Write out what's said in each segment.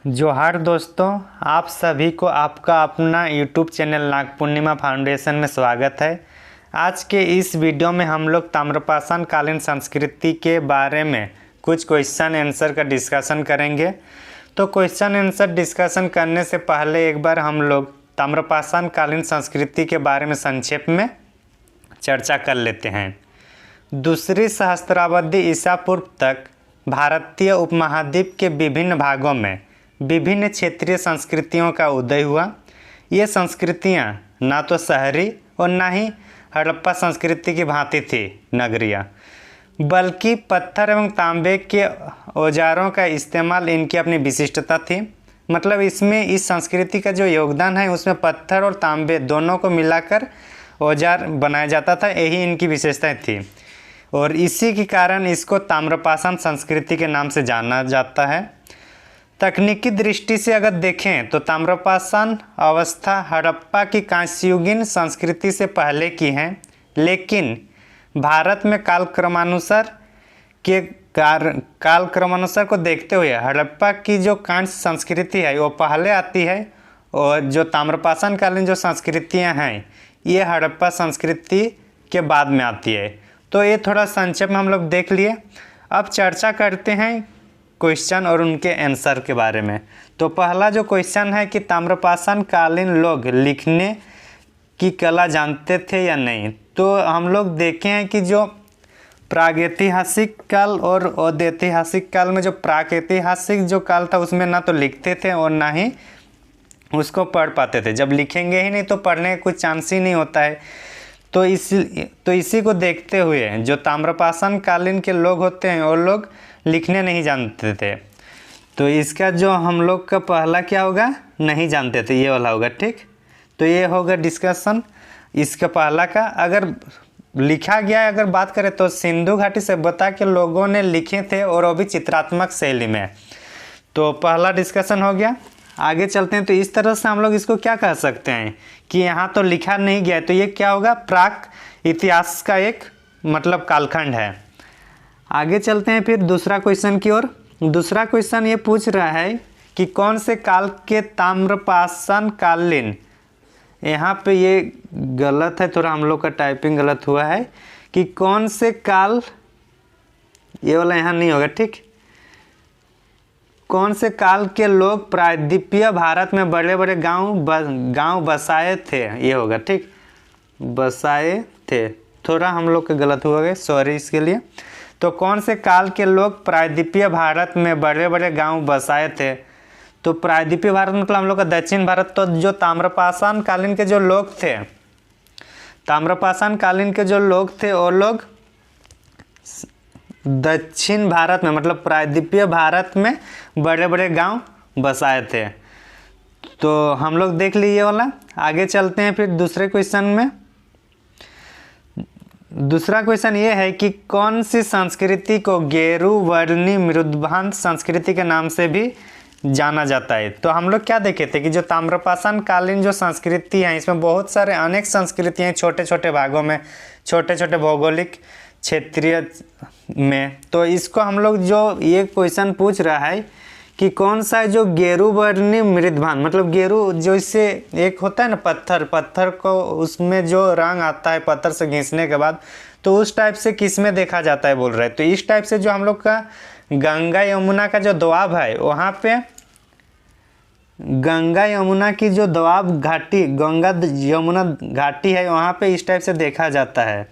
जोहार दोस्तों, आप सभी को आपका अपना YouTube चैनल नाग पूर्णिमा फाउंडेशन में स्वागत है। आज के इस वीडियो में हम लोग ताम्रपाषाण कालीन संस्कृति के बारे में कुछ क्वेश्चन आंसर का डिस्कशन करेंगे। तो क्वेश्चन आंसर डिस्कशन करने से पहले एक बार हम लोग ताम्रपाषाण कालीन संस्कृति के बारे में संक्षेप में चर्चा कर लेते हैं। दूसरी सहस्त्राब्दी ईसा पूर्व तक भारतीय उपमहाद्वीप के विभिन्न भागों में विभिन्न क्षेत्रीय संस्कृतियों का उदय हुआ। ये संस्कृतियाँ ना तो शहरी और ना ही हड़प्पा संस्कृति की भांति थी नगरीय, बल्कि पत्थर एवं तांबे के औजारों का इस्तेमाल इनकी अपनी विशिष्टता थी। मतलब इसमें इस संस्कृति का जो योगदान है उसमें पत्थर और तांबे दोनों को मिलाकर औजार बनाया जाता था, यही इनकी विशेषताएं थी और इसी के कारण इसको ताम्रपाषाण संस्कृति के नाम से जाना जाता है। तकनीकी दृष्टि से अगर देखें तो ताम्रपाषाण अवस्था हड़प्पा की कांस्ययुगीन संस्कृति से पहले की है, लेकिन भारत में कालक्रमानुसार को देखते हुए हड़प्पा की जो कांस्य संस्कृति है वो पहले आती है और जो ताम्रपाषाण कालीन जो संस्कृतियां हैं ये हड़प्पा संस्कृति के बाद में आती है। तो ये थोड़ा संक्षेप में हम लोग देख लिए। अब चर्चा करते हैं क्वेश्चन और उनके आंसर के बारे में। तो पहला जो क्वेश्चन है कि ताम्रपाषाण कालीन लोग लिखने की कला जानते थे या नहीं। तो हम लोग देखे हैं कि जो प्रागैतिहासिक काल और औदैतिहासिक काल में जो प्रागैतिहासिक जो काल था उसमें ना तो लिखते थे और ना ही उसको पढ़ पाते थे। जब लिखेंगे ही नहीं तो पढ़ने का कुछ चांस ही नहीं होता है। तो इसी को देखते हुए जो ताम्रपाषाण कालीन के लोग होते हैं वो लोग लिखने नहीं जानते थे। तो इसका जो हम लोग का पहला क्या होगा, नहीं जानते थे, ये वाला होगा। ठीक, तो ये होगा डिस्कशन इसका पहला का। अगर लिखा गया है अगर बात करें तो सिंधु घाटी सभ्यता के लोगों ने लिखे थे और वो भी चित्रात्मक शैली में। तो पहला डिस्कशन हो गया। आगे चलते हैं। तो इस तरह से हम लोग इसको क्या कह सकते हैं कि यहाँ तो लिखा नहीं गया है, तो ये क्या होगा, प्राक इतिहास का एक मतलब कालखंड है। आगे चलते हैं फिर दूसरा क्वेश्चन की ओर। दूसरा क्वेश्चन ये पूछ रहा है कि कौन से काल के ताम्रपाषाण कालीन, यहाँ पे ये गलत है, थोड़ा हम लोग का टाइपिंग गलत हुआ है कि कौन से काल, ये वाला यहाँ नहीं होगा। ठीक, कौन से काल के लोग प्रायद्वीपीय भारत में बड़े बड़े गांव बसाए थे, ये होगा। ठीक, बसाए थे, थोड़ा हम लोग का गलत हुआ है, सॉरी इसके लिए। तो कौन से काल के लोग प्रायद्वीपीय भारत में बड़े बड़े गांव बसाए थे। तो प्रायद्वीपीय भारत मतलब हम लोग का दक्षिण भारत। तो जो ताम्रपाषाण कालीन के जो लोग थे, ताम्रपाषाण कालीन के जो लोग थे वो लोग दक्षिण भारत में मतलब प्रायद्वीपीय भारत में बड़े बड़े गांव बसाए थे। तो हम लोग देख लिए ये वाला। आगे चलते हैं फिर दूसरे क्वेश्चन में। दूसरा क्वेश्चन ये है कि कौन सी संस्कृति को गेरू वर्णी मृदभांत संस्कृति के नाम से भी जाना जाता है। तो हम लोग क्या देखे थे कि जो ताम्रपाषाण कालीन जो संस्कृति है इसमें बहुत सारे अनेक संस्कृतियाँ छोटे छोटे भागों में, छोटे छोटे भौगोलिक क्षेत्रीय में। तो इसको हम लोग जो ये क्वेश्चन पूछ रहा है कि कौन सा है जो गेरू वर्णी मृदभांत, मतलब गेरू जो इससे एक होता है ना पत्थर को उसमें जो रंग आता है पत्थर से घिसने के बाद, तो उस टाइप से किस में देखा जाता है बोल रहे हैं। तो इस टाइप से जो हम लोग का गंगा यमुना का जो दोआब है वहाँ पे गंगा यमुना की जो दोआब घाटी, गंगा यमुना घाटी है वहाँ पे इस टाइप से देखा जाता है।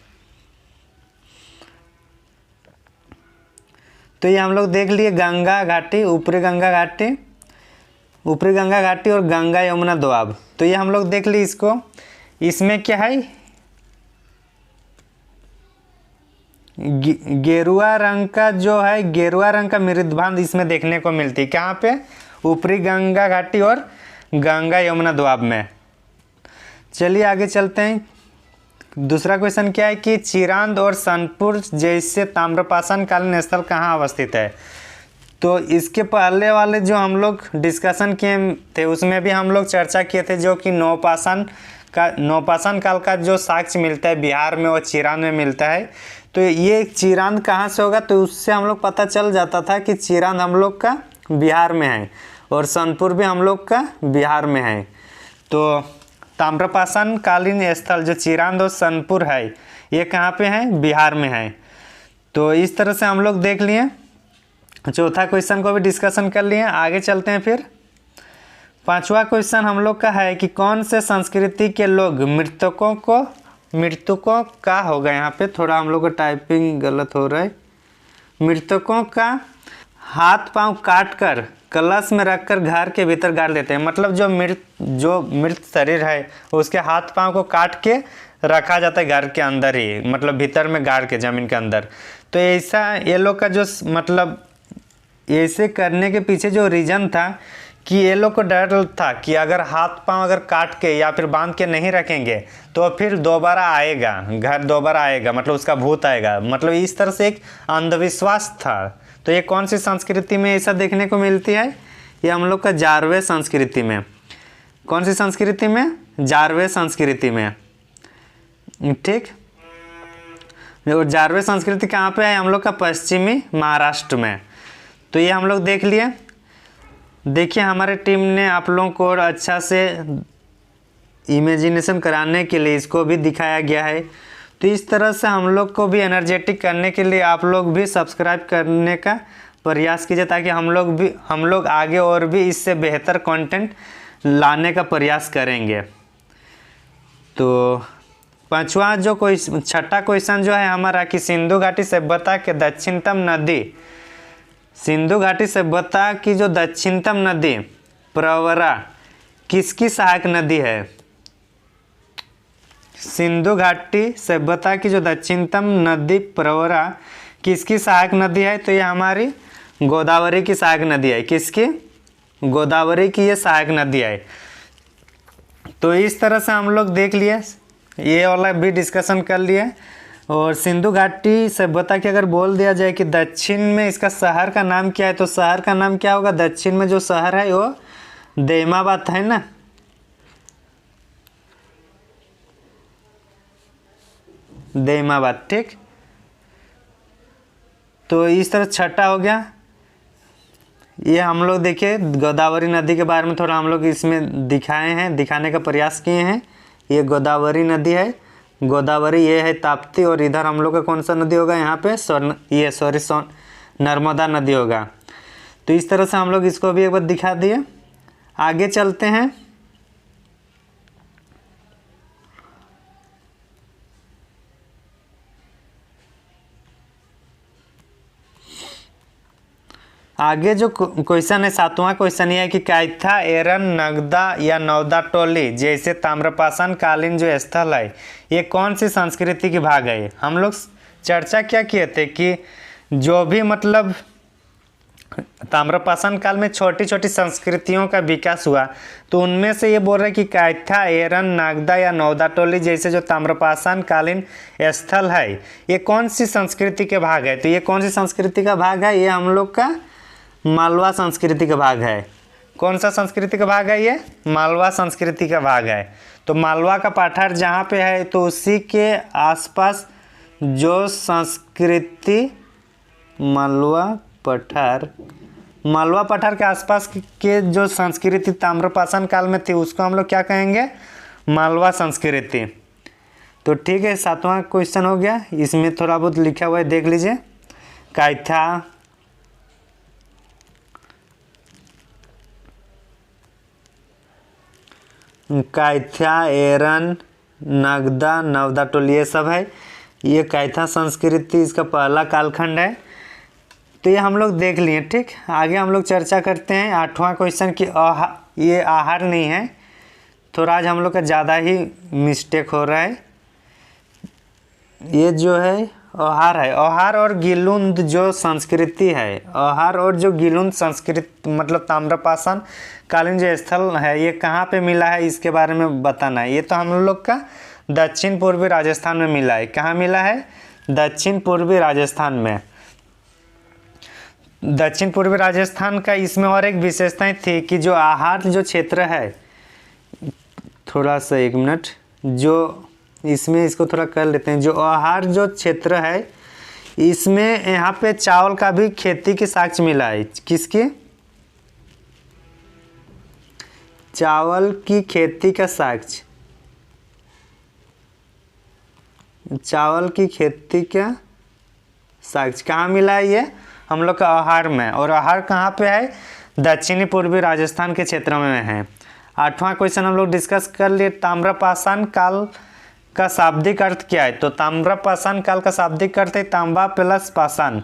तो ये हम लोग देख लिए गंगा घाटी, ऊपरी गंगा घाटी और गंगा यमुना दोआब। तो ये हम लोग देख लिए इसको। इसमें क्या है, गेरुआ रंग का जो है, गेरुआ रंग का मृदभांत इसमें देखने को मिलती है। कहाँ पे, ऊपरी गंगा घाटी और गंगा यमुना दोआब में। चलिए आगे चलते हैं। दूसरा क्वेश्चन क्या है कि चिरांद और सोनपुर जैसे ताम्रपाषाण कालीन स्थल कहाँ अवस्थित है। तो इसके पहले वाले जो हम लोग डिस्कशन किए थे उसमें भी हम लोग चर्चा किए थे जो कि नौपाषाण काल का जो साक्ष्य मिलता है बिहार में और चिरांद में मिलता है। तो ये चिरांद कहाँ से होगा, तो उससे हम लोग पता चल जाता था कि चिरांद हम लोग का बिहार में है और सोनपुर भी हम लोग का बिहार में है। तो ताम्रपाषाण कालीन स्थल जो चिरांद और सोनपुर है ये कहाँ पे है, बिहार में है। तो इस तरह से हम लोग देख लिए, चौथा क्वेश्चन को भी डिस्कशन कर लिए। आगे चलते हैं फिर। पांचवा क्वेश्चन हम लोग का है कि कौन से संस्कृति के लोग मृतकों का होगा, यहाँ पे थोड़ा हम लोग का टाइपिंग गलत हो रहा है, मृतकों का हाथ पांव काट कर कलश में रखकर घर के भीतर गाड़ देते हैं। मतलब जो मृत शरीर है उसके हाथ पांव को काट के रखा जाता है घर के अंदर ही, मतलब भीतर में गाड़ के ज़मीन के अंदर। तो ऐसा ये लोग का जो मतलब ऐसे करने के पीछे जो रीज़न था कि ये लोग को डर था कि अगर हाथ पांव अगर काट के या फिर बांध के नहीं रखेंगे तो फिर दोबारा आएगा, घर दोबारा आएगा, मतलब उसका भूत आएगा, मतलब इस तरह से एक अंधविश्वास था। तो ये कौन सी संस्कृति में ऐसा देखने को मिलती है, ये हम लोग का जारवे संस्कृति में। कौन सी संस्कृति में, जारवे संस्कृति में, ठीक। और जारवे संस्कृति कहाँ पे है, हम लोग का पश्चिमी महाराष्ट्र में। तो ये हम लोग देख लिए। देखिए हमारे टीम ने आप लोगों को और अच्छा से इमेजिनेशन कराने के लिए इसको भी दिखाया गया है। तो इस तरह से हम लोग को भी एनर्जेटिक करने के लिए आप लोग भी सब्सक्राइब करने का प्रयास कीजिए, ताकि हम लोग आगे और भी इससे बेहतर कंटेंट लाने का प्रयास करेंगे। तो पांचवा जो छठा क्वेश्चन जो है हमारा कि सिंधु घाटी सभ्यता के दक्षिणतम नदी, सिंधु घाटी सभ्यता की जो दक्षिणतम नदी प्रवरा किसकी सहायक नदी है। सिंधु घाटी सभ्यता की जो दक्षिणतम नदी प्रवरा किसकी सहायक नदी है, तो ये हमारी गोदावरी की सहायक नदी है। किसकी, गोदावरी की ये सहायक नदी है। तो इस तरह से हम लोग देख लिए, ये वाला भी डिस्कशन कर लिए। और सिंधु घाटी सभ्यता की अगर बोल दिया जाए कि दक्षिण में इसका शहर का नाम क्या है, तो शहर का नाम क्या होगा, दक्षिण में जो शहर है वो दैमाबाद है ना। दैमाबाद, ठीक। तो इस तरह छठा हो गया। ये हम लोग देखिए गोदावरी नदी के बारे में थोड़ा हम लोग इसमें दिखाने का प्रयास किए हैं। ये गोदावरी नदी है, गोदावरी ये है ताप्ती, और इधर हम लोग का कौन सा नदी होगा, यहाँ पे नर्मदा नदी होगा। तो इस तरह से हम लोग इसको भी एक बार दिखा दिए। आगे चलते हैं। आगे जो क्वेश्चन है सातवां क्वेश्चन ये है कि कैथा, एरन, नगदा या नवदा टोली जैसे ताम्रपाषाण कालीन जो स्थल है ये कौन सी संस्कृति की भाग है। हम लोग चर्चा क्या किए थे कि जो भी मतलब ताम्रपाषाण काल में छोटी छोटी संस्कृतियों का विकास हुआ, तो उनमें से ये बोल रहे कि कैथा, एरन, नागदा या नवदा टोली जैसे जो ताम्रपाषाण कालीन स्थल है ये कौन सी संस्कृति के भाग है। तो ये कौन सी संस्कृति का भाग है, ये हम लोग का मालवा संस्कृति का भाग है। कौन सा संस्कृति का भाग है, ये मालवा संस्कृति का भाग है। तो मालवा का पठार जहाँ पे है तो उसी के आसपास जो संस्कृति मालवा पठार के आसपास के जो संस्कृति ताम्रपाषाण काल में थी उसको हम लोग क्या कहेंगे, मालवा संस्कृति। तो ठीक है, सातवां क्वेश्चन हो गया। इसमें थोड़ा बहुत लिखा हुआ है, देख लीजिए। कैथा, एरन, नगदा, नवदा टोली ये सब है। ये कैथा संस्कृति इसका पहला कालखंड है। तो ये हम लोग देख लिए, ठीक। आगे हम लोग चर्चा करते हैं आठवां क्वेश्चन की ये आहार नहीं है, थोड़ा आज हम लोग का ज़्यादा ही मिस्टेक हो रहा है। ये जो है औहार है। औहार और गिलुंद जो संस्कृति है, औहार और जो गिलुंद संस्कृति मतलब ताम्रपाषाण कालीन जो स्थल है ये कहाँ पे मिला है इसके बारे में बताना है। ये तो हम लोग का दक्षिण पूर्वी राजस्थान में मिला है। कहाँ मिला है, दक्षिण पूर्वी राजस्थान में। दक्षिण पूर्वी राजस्थान का इसमें और एक विशेषताएं थी कि जो आहार जो क्षेत्र है, थोड़ा सा एक मिनट, जो इसमें इसको थोड़ा कर लेते हैं। जो आहार जो क्षेत्र है इसमें यहाँ पे चावल का भी खेती की साक्ष्य मिला है। किसकी, चावल की खेती का साक्ष्य, चावल की खेती का साक्ष्य कहाँ मिला है? ये हम लोग का अहार में, और अहार कहाँ पे है? दक्षिणी पूर्वी राजस्थान के क्षेत्र में है। 8वां क्वेश्चन हम लोग डिस्कस कर लिए, ताम्रपाषाण काल का शाब्दिक अर्थ क्या है? तो ताम्रपाषाण काल का शाब्दिक अर्थ है तांबा प्लस पाषाण,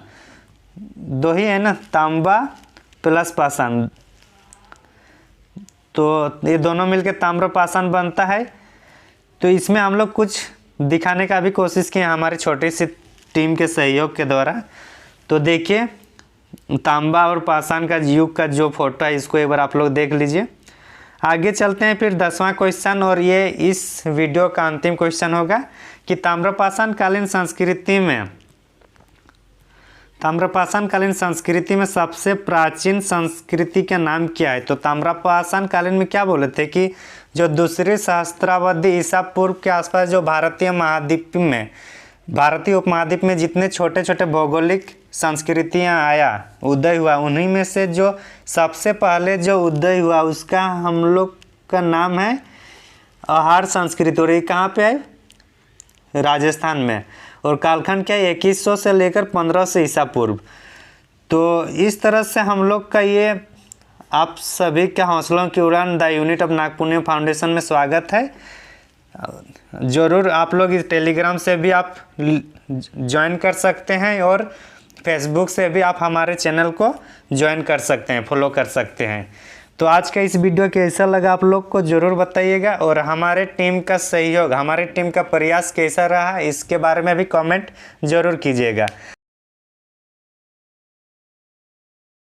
दो ही है ना, तांबा प्लस पाषाण, तो ये दोनों मिलके ताम्रपाषाण बनता है। तो इसमें हम लोग कुछ दिखाने का भी कोशिश किए हमारी छोटी सी टीम के सहयोग के द्वारा। तो देखिए तांबा और पाषाण का युग का जो फोटो है इसको एक बार आप लोग देख लीजिए। आगे चलते हैं फिर 10वां क्वेश्चन, और ये इस वीडियो का अंतिम क्वेश्चन होगा कि ताम्रपाषाण कालीन संस्कृति में सबसे प्राचीन संस्कृति का नाम क्या है? तो ताम्रपाषाण कालीन में क्या बोले थे कि जो दूसरी सहस्त्राब्दी ईसा पूर्व के आसपास जो भारतीय उपमहाद्वीप में जितने छोटे छोटे भौगोलिक संस्कृतियां आया उदय हुआ, उन्हीं में से जो सबसे पहले जो उदय हुआ उसका हम लोग का नाम है अहार संस्कृति, और ये कहाँ पे है? राजस्थान में। और कालखंड क्या है? 2100 से लेकर 1500 ईसा पूर्व। तो इस तरह से हम लोग का ये आप सभी के हौसलों की उड़ान द यूनिट ऑफ नागपुनिया फाउंडेशन में स्वागत है। ज़रूर आप लोग इस टेलीग्राम से भी आप ज्वाइन कर सकते हैं, और फेसबुक से भी आप हमारे चैनल को ज्वाइन कर सकते हैं, फॉलो कर सकते हैं। तो आज का इस वीडियो कैसा लगा आप लोग को ज़रूर बताइएगा, और हमारे टीम का सहयोग, हमारे टीम का प्रयास कैसा रहा इसके बारे में भी कमेंट ज़रूर कीजिएगा।